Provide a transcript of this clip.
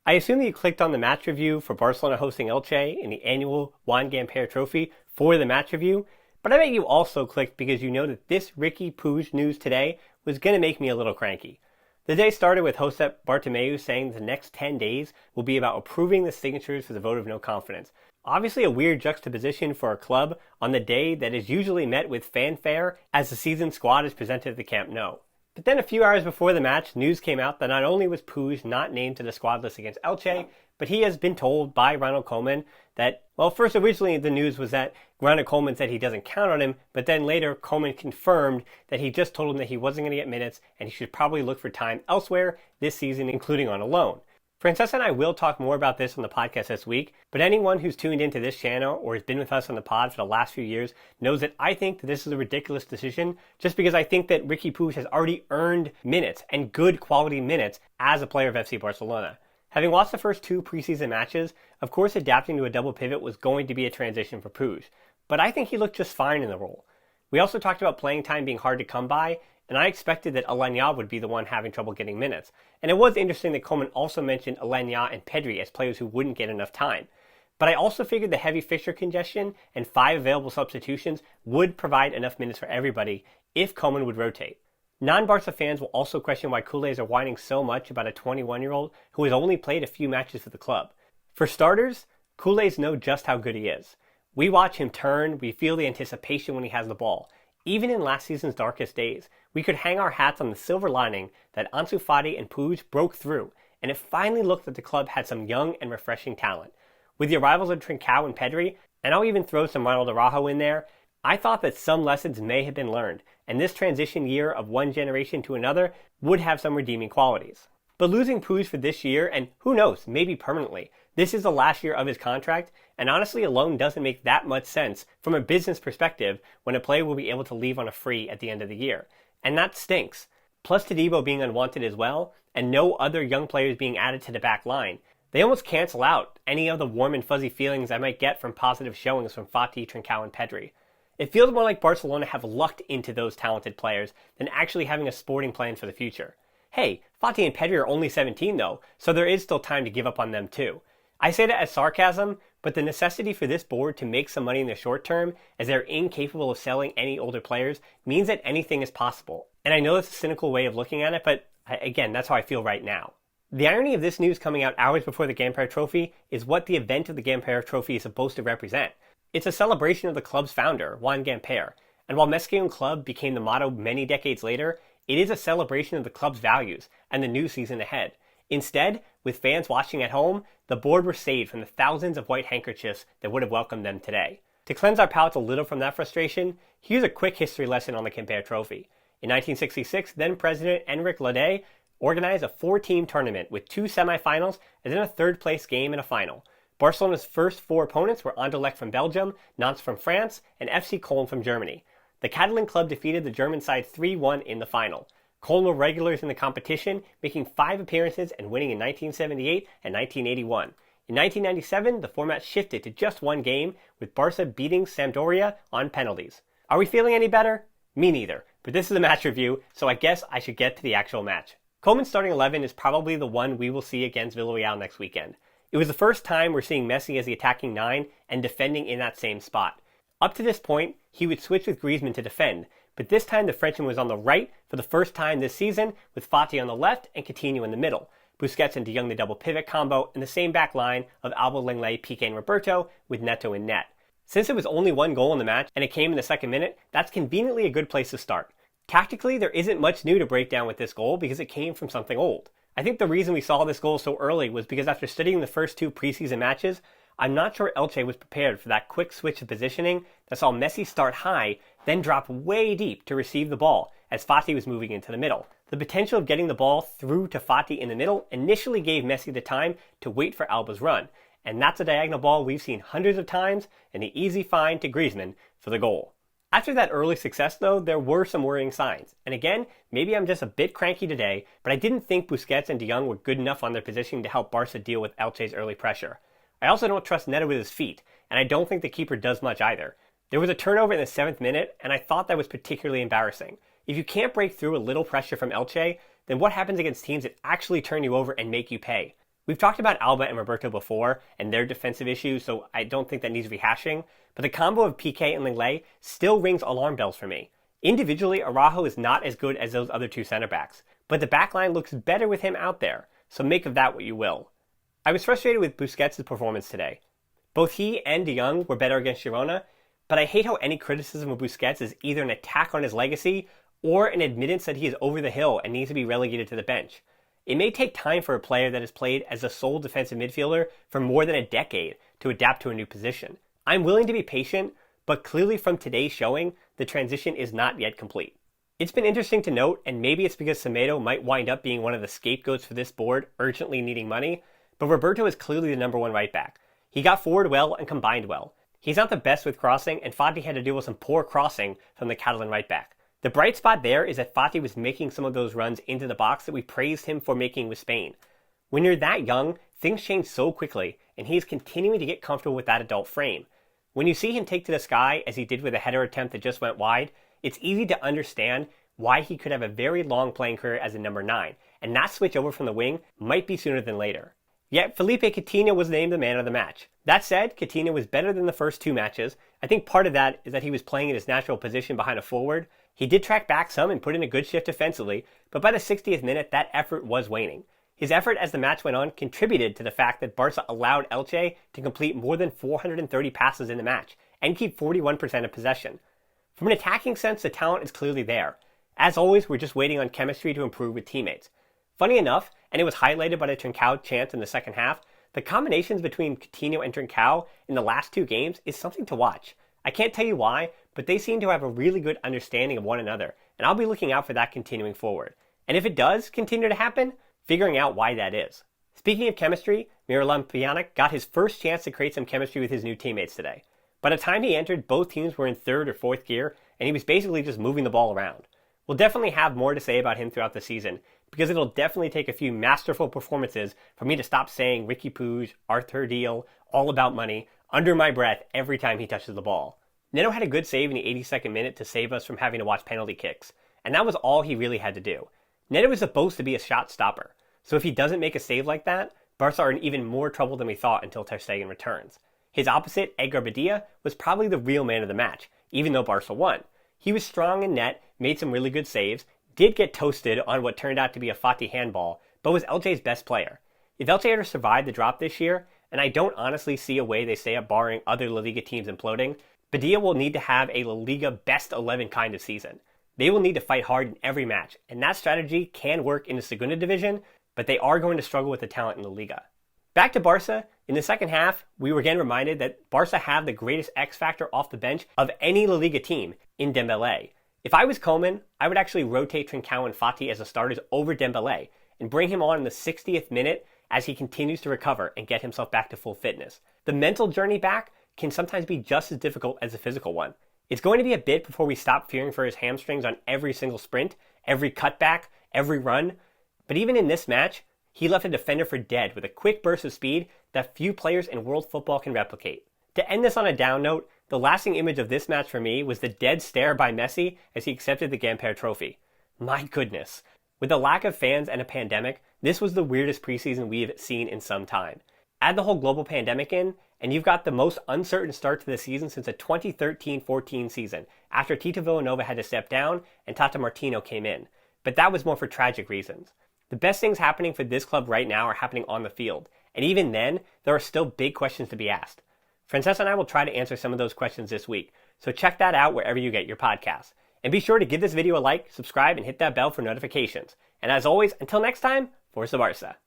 I assume that you clicked on the match review for Barcelona hosting Elche in the annual Joan Gamper Trophy for the match review, but I bet you also clicked because you know that this Riqui Puig news today was going to make me a little cranky. The day started with Josep Bartomeu saying the next 10 days will be about approving the signatures for the vote of no confidence. Obviously a weird juxtaposition for a club on the day that is usually met with fanfare as the season squad is presented at the Camp Nou. But then a few hours before the match, news came out that not only was Puig not named to the squad list against Elche, but he has been told by Ronald Koeman that, well, first originally the news was that Ronald Koeman said he doesn't count on him, but then later Koeman confirmed that he just told him that he wasn't going to get minutes and he should probably look for time elsewhere this season, including on a loan. Francesca and I will talk more about this on the podcast this week, but anyone who's tuned into this channel or has been with us on the pod for the last few years knows that I think that this is a ridiculous decision just because I think that Riqui Puig has already earned minutes and good quality minutes as a player of FC Barcelona. Having watched the first two preseason matches, of course adapting to a double pivot was going to be a transition for Puig, but I think he looked just fine in the role. We also talked about playing time being hard to come by, and I expected that Alanya would be the one having trouble getting minutes. And it was interesting that Koeman also mentioned Alanya and Pedri as players who wouldn't get enough time. But I also figured the heavy fixture congestion and 5 available substitutions would provide enough minutes for everybody if Koeman would rotate. Non-Barca fans will also question why Culers are whining so much about a 21-year-old who has only played a few matches for the club. For starters, Culers know just how good he is. We watch him turn, we feel the anticipation when he has the ball. Even in last season's darkest days, we could hang our hats on the silver lining that Ansu Fati and Puig broke through, and it finally looked that the club had some young and refreshing talent. With the arrivals of Trincao and Pedri, and I'll even throw some Ronald Araujo in there, I thought that some lessons may have been learned, and this transition year of one generation to another would have some redeeming qualities. But losing Puig for this year, and who knows, maybe permanently, this is the last year of his contract, and honestly a loan doesn't make that much sense from a business perspective when a player will be able to leave on a free at the end of the year. And that stinks. Plus Todibo being unwanted as well, and no other young players being added to the back line, they almost cancel out any of the warm and fuzzy feelings I might get from positive showings from Fati, Trincao, and Pedri. It feels more like Barcelona have lucked into those talented players than actually having a sporting plan for the future. Hey, Fati and Pedri are only 17 though, so there is still time to give up on them too. I say that as sarcasm, but the necessity for this board to make some money in the short term, as they're incapable of selling any older players, means that anything is possible. And I know that's a cynical way of looking at it, but again, that's how I feel right now. The irony of this news coming out hours before the Gamper Trophy is what the event of the Gamper Trophy is supposed to represent. It's a celebration of the club's founder, Joan Gamper, and while Mesquion Club became the motto many decades later, it is a celebration of the club's values and the new season ahead. Instead, with fans watching at home, the board were saved from the thousands of white handkerchiefs that would have welcomed them today. To cleanse our palates a little from that frustration, here's a quick history lesson on the Gamper Trophy. In 1966, then-President Enric Lede organized a 4-team tournament with 2 semifinals and then a third-place game and a final. Barcelona's first 4 opponents were Anderlecht from Belgium, Nantes from France, and FC Köln from Germany. The Catalan club defeated the German side 3-1 in the final. Köln were regulars in the competition, making 5 appearances and winning in 1978 and 1981. In 1997, the format shifted to just 1 game, with Barca beating Sampdoria on penalties. Are we feeling any better? Me neither, but this is a match review, so I guess I should get to the actual match. Koeman's starting 11 is probably the one we will see against Villarreal next weekend. It was the first time we're seeing Messi as the attacking 9 and defending in that same spot. Up to this point, he would switch with Griezmann to defend, but this time the Frenchman was on the right for the first time this season, with Fati on the left and Coutinho in the middle. Busquets and De Jong the double pivot combo, and the same back line of Alba, Lenglet, Piqué, and Roberto, with Neto in net. Since it was only 1 goal in the match, and it came in the second minute, that's conveniently a good place to start. Tactically, there isn't much new to break down with this goal because it came from something old. I think the reason we saw this goal so early was because after studying the first 2 preseason matches, I'm not sure Elche was prepared for that quick switch of positioning that saw Messi start high, then drop way deep to receive the ball as Fati was moving into the middle. The potential of getting the ball through to Fati in the middle initially gave Messi the time to wait for Alba's run, and that's a diagonal ball we've seen hundreds of times and the easy find to Griezmann for the goal. After that early success though, there were some worrying signs. And again, maybe I'm just a bit cranky today, but I didn't think Busquets and De Jong were good enough on their positioning to help Barca deal with Elche's early pressure. I also don't trust Neto with his feet, and I don't think the keeper does much either. There was a turnover in the 7th minute, and I thought that was particularly embarrassing. If you can't break through a little pressure from Elche, then what happens against teams that actually turn you over and make you pay? We've talked about Alba and Roberto before and their defensive issues, so I don't think that needs rehashing, but the combo of PK and Lenglet still rings alarm bells for me. Individually, Araujo is not as good as those other two center backs, but the backline looks better with him out there, so make of that what you will. I was frustrated with Busquets' performance today. Both he and De Jong were better against Girona, but I hate how any criticism of Busquets is either an attack on his legacy or an admittance that he is over the hill and needs to be relegated to the bench. It may take time for a player that has played as a sole defensive midfielder for more than a decade to adapt to a new position. I'm willing to be patient, but clearly from today's showing, the transition is not yet complete. It's been interesting to note, and maybe it's because Semedo might wind up being one of the scapegoats for this board urgently needing money, but Roberto is clearly the number one right back. He got forward well and combined well. He's not the best with crossing, and Fati had to deal with some poor crossing from the Catalan right back. The bright spot there is that Fati was making some of those runs into the box that we praised him for making with Spain. When you're that young, things change so quickly, and he's continuing to get comfortable with that adult frame. When you see him take to the sky, as he did with a header attempt that just went wide, it's easy to understand why he could have a very long playing career as a number 9, and not switch over from the wing might be sooner than later. Yet Philippe Coutinho was named the man of the match. That said, Coutinho was better than the first two matches. I think part of that is that he was playing in his natural position behind a forward. He did track back some and put in a good shift defensively, but by the 60th minute, that effort was waning. His effort as the match went on contributed to the fact that Barca allowed Elche to complete more than 430 passes in the match and keep 41% of possession. From an attacking sense, the talent is clearly there. As always, we're just waiting on chemistry to improve with teammates. Funny enough, and it was highlighted by the Trincao chance in the second half, the combinations between Coutinho and Trincao in the last two games is something to watch. I can't tell you why, but they seem to have a really good understanding of one another, and I'll be looking out for that continuing forward. And if it does continue to happen, figuring out why that is. Speaking of chemistry, Miralem Pjanic got his first chance to create some chemistry with his new teammates today. By the time he entered, both teams were in third or fourth gear, and he was basically just moving the ball around. We'll definitely have more to say about him throughout the season, because it'll definitely take a few masterful performances for me to stop saying Riqui Puig, Arthur Deal, all about money, under my breath every time he touches the ball. Neto had a good save in the 82nd minute to save us from having to watch penalty kicks, and that was all he really had to do. Neto is supposed to be a shot stopper, so if he doesn't make a save like that, Barca are in even more trouble than we thought until Ter Stegen returns. His opposite, Edgar Badia, was probably the real man of the match, even though Barca won. He was strong in net, made some really good saves, did get toasted on what turned out to be a Fati handball, but was Elche's best player. If Elche are to survive the drop this year, and I don't honestly see a way they stay up barring other La Liga teams imploding, Badia will need to have a La Liga best 11 kind of season. They will need to fight hard in every match, and that strategy can work in the Segunda Division, but they are going to struggle with the talent in La Liga. Back to Barca, in the second half, we were again reminded that Barca have the greatest X factor off the bench of any La Liga team in Dembélé. If I was Koeman, I would actually rotate Trincao and Fati as the starters over Dembélé and bring him on in the 60th minute as he continues to recover and get himself back to full fitness. The mental journey back can sometimes be just as difficult as the physical one. It's going to be a bit before we stop fearing for his hamstrings on every single sprint, every cutback, every run. But even in this match, he left a defender for dead with a quick burst of speed that few players in world football can replicate. To end this on a down note, the lasting image of this match for me was the dead stare by Messi as he accepted the Gamper Trophy. My goodness. With the lack of fans and a pandemic, this was the weirdest preseason we've seen in some time. Add the whole global pandemic in, and you've got the most uncertain start to the season since the 2013-14 season, after Tito Villanova had to step down and Tata Martino came in. But that was more for tragic reasons. The best things happening for this club right now are happening on the field, and even then, there are still big questions to be asked. Francesca and I will try to answer some of those questions this week, so check that out wherever you get your podcasts. And be sure to give this video a like, subscribe, and hit that bell for notifications. And as always, until next time, Forza Barca.